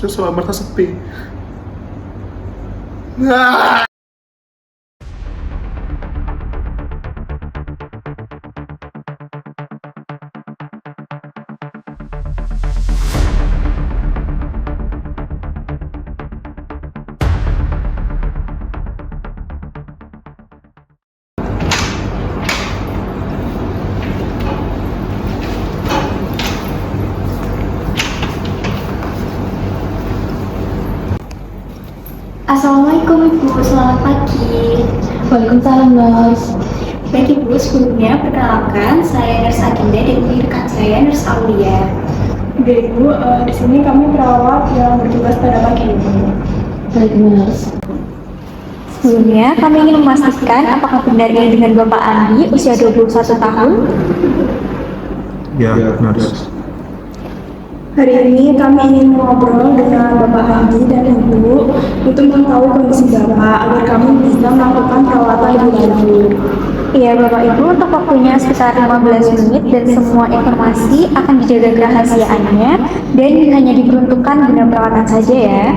saya selalu merasa sepi. Assalamualaikum Ibu, selamat pagi. Waalaikumsalam, Nurse. Baik Ibu, sebelumnya perkenalkan saya Nurse Aginda dan ini rekan saya Nurse Aulia. Oke Ibu, di sini kami perawat yang bertugas pada pagi ini. Baik, Nurse. Sebelumnya kami ingin memastikan apakah benar ini dengan Bapak Andi, usia 21 tahun. Ya, nurse. Hari ini kami ingin ngobrol dengan Bapak Andi dan Ibu untuk mengetahui kondisi Bapak agar kami bisa melakukan perawatan lebih lanjut. Iya Bapak Ibu, untuk waktunya sekitar 15 menit dan semua informasi akan dijaga kerahasiaannya dan hanya diperuntukkan guna perawatan saja ya.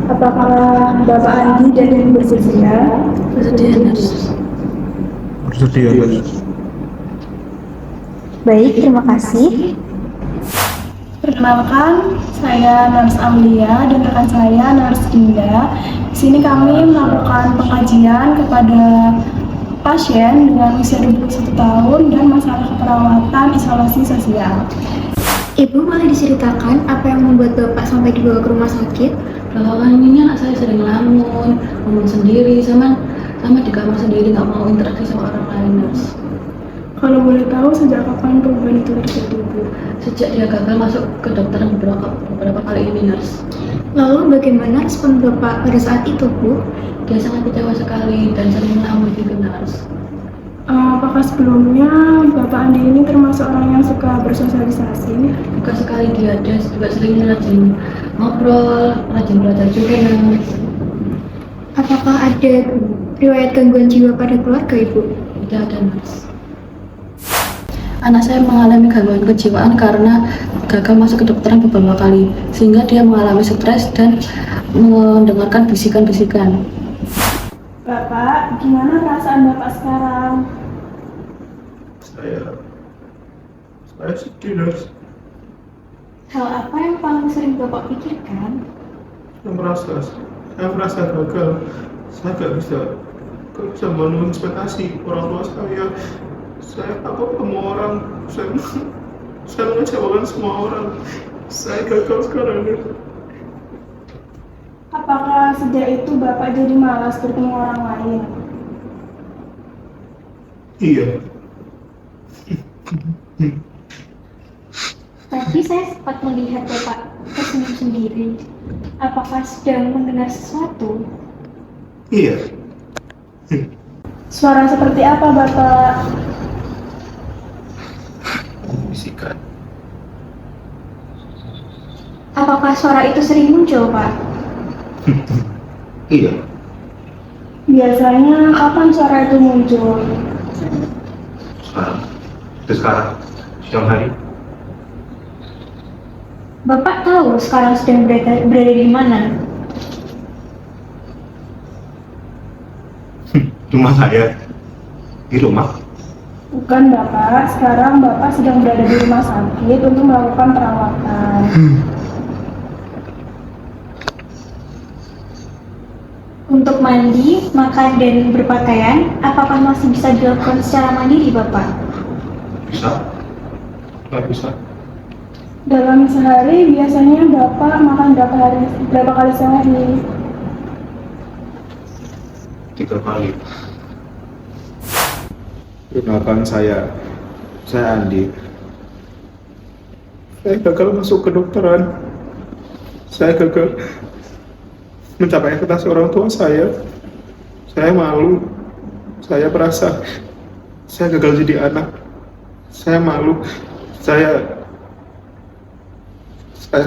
Apakah Bapak Andi dan Ibu bersedia? Bersedia, Nurse. Bersedia, nurse. Baik, terima kasih. Perkenalkan, saya Nurse Aulia dan rekan saya Nurse Dinda. Di sini kami melakukan pengkajian kepada pasien dengan usia 21 tahun dan masalah keperawatan isolasi sosial. Ibu boleh diceritakan apa yang membuat Bapak sampai dibawa ke rumah sakit? Belakangan ini anak saya sering ngelamun sendiri, sama di kamar sendiri, nggak mau interaksi sama orang lain, Nurse. Kalau boleh tahu sejak kapan perubahan itu terjadi, Bu? Sejak dia gagal masuk ke dokter beberapa kali ini, Nurse. Lalu bagaimana respon Bapak pada saat itu, Bu? Dia sangat kecewa sekali dan sering ngelamun gitu, Nurse. Apakah sebelumnya Bapak Andi ini termasuk orang yang suka bersosialisasi? Juga sekali dia juga sering rajin ngobrol, rajin belajar juga, Nurse. Apakah ada riwayat gangguan jiwa pada keluarga, Ibu? Tidak ada, Nurse. Anak saya mengalami gangguan kejiwaan karena gagal masuk ke kedokteran beberapa kali, sehingga dia mengalami stres dan mendengarkan bisikan-bisikan. Bapak, gimana perasaan Bapak sekarang? Saya sedih, nurse. Hal apa yang paling sering Bapak pikirkan? Saya merasa gagal. Saya nggak bisa memenuhi ekspektasi orang tua saya. Saya takut sama orang. Saya mengecewakan semua orang. Saya gagal sekarang, nurse. Apakah sejak itu Bapak jadi malas bertemu orang lain? Iya. Tadi saya sempat melihat Bapak tersenyum sendiri. Apakah sedang mendengar sesuatu? Iya. Suara seperti apa, Bapak? Bisikan. Apakah suara itu sering muncul, Pak? Iya. Biasanya kapan suara itu muncul? Sekarang. Siang hari. Bapak tahu sekarang sedang berada di mana? Rumah saya. Di rumah. Bukan, Bapak. Sekarang Bapak sedang berada di rumah sakit untuk melakukan perawatan. Untuk mandi, makan, dan berpakaian, apakah masih bisa dilakukan secara mandiri, Bapak? Bisa. Nggak bisa. Dalam sehari biasanya Bapak makan berapa kali sehari? 3 kali. Perkenalkan saya Andi. Saya gagal masuk kedokteran. Saya gagal mencapai ekspektasi orang tua saya. Saya malu. Saya merasa saya gagal jadi anak. Saya malu. Saya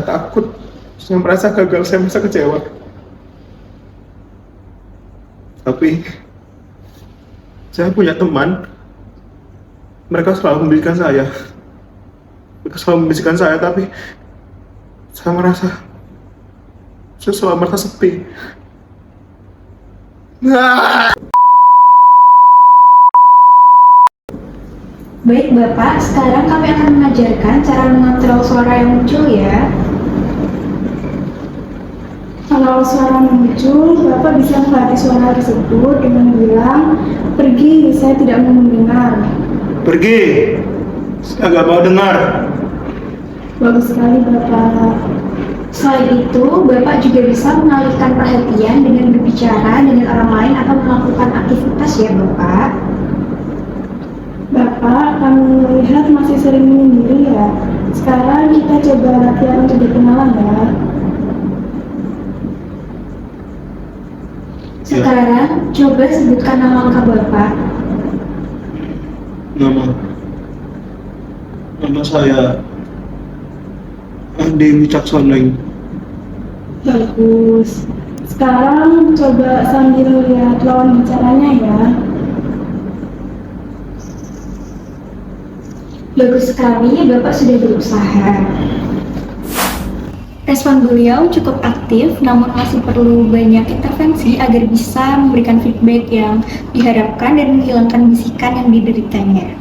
takut. Saya merasa gagal. Saya merasa kecewa. Tapi saya punya teman. Mereka selalu membisikkan saya. Mereka selalu membisikkan saya, tapi saya merasa Setelah merasa sepi. Nah. Baik Bapak, sekarang kami akan mengajarkan cara mengontrol suara yang muncul ya. Kalau suara muncul, Bapak bisa melatih suara tersebut dengan bilang, pergi, saya tidak mau mendengar. Pergi. Saya nggak mau dengar. Bagus sekali Bapak. Selain itu, Bapak juga bisa mengalihkan perhatian dengan berbicara dengan orang lain atau melakukan aktivitas ya Bapak. Bapak, kami melihat masih sering menyendiri ya. Sekarang kita coba latihan untuk berkenalan ya. Sekarang, coba sebutkan nama lengkap Bapak. Nama saya Andi Wicaksono. Bagus. Sekarang coba sambil lihat lawan bicaranya ya. Bagus sekali, Bapak sudah berusaha. Respon beliau cukup aktif, namun masih perlu banyak intervensi agar bisa memberikan feedback yang diharapkan dan menghilangkan bisikan yang dideritanya.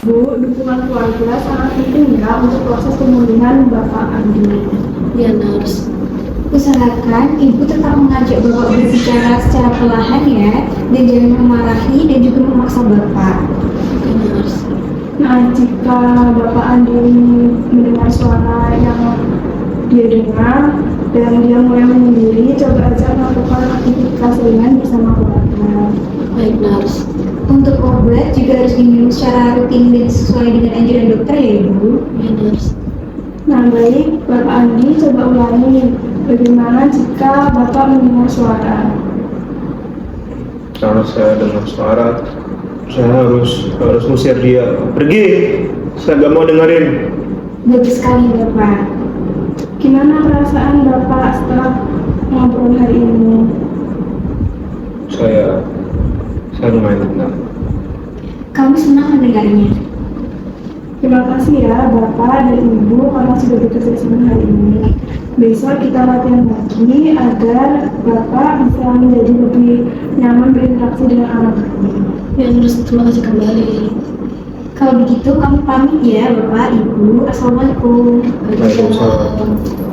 Bu, dukungan keluarga sangat penting ya untuk proses pemulihan Bapak Andi. Ya, Nurse. Usahakan Ibu tetap mengajak Bapak berbicara secara perlahan ya, dan jangan memarahi dan juga memaksa Bapak. Ya, Nurse. Nah, jika Bapak Andi mendengar suara yang dia dengar dan dia mulai menyendiri, coba aja melakukan aktivitas ringan bersama keluarga. Baik, Nurse. Untuk obat juga harus diminum secara rutin dan sesuai dengan anjuran dokter ya Ibu. Ya, Nurse. Nah, baik, Bapak Andi coba ulangi bagaimana jika Bapak mendengar suara. Kalau saya dengar suara, saya harus usir dia. Pergi. Saya nggak mau dengerin. Bagus sekali Bapak. Gimana perasaan Bapak setelah ngobrol hari ini? Saya lumayan tenang. Kami senang mendengarnya. Terima kasih ya Bapak dan Ibu karena sudah bekerja sama hari ini. Besok kita latihan lagi agar Bapak bisa menjadi lebih nyaman berinteraksi dengan anak. Ya, Nurse. Terima kasih kembali. Kalau begitu kami pamit ya Bapak, Ibu. Assalamualaikum. Waalaikumsalam.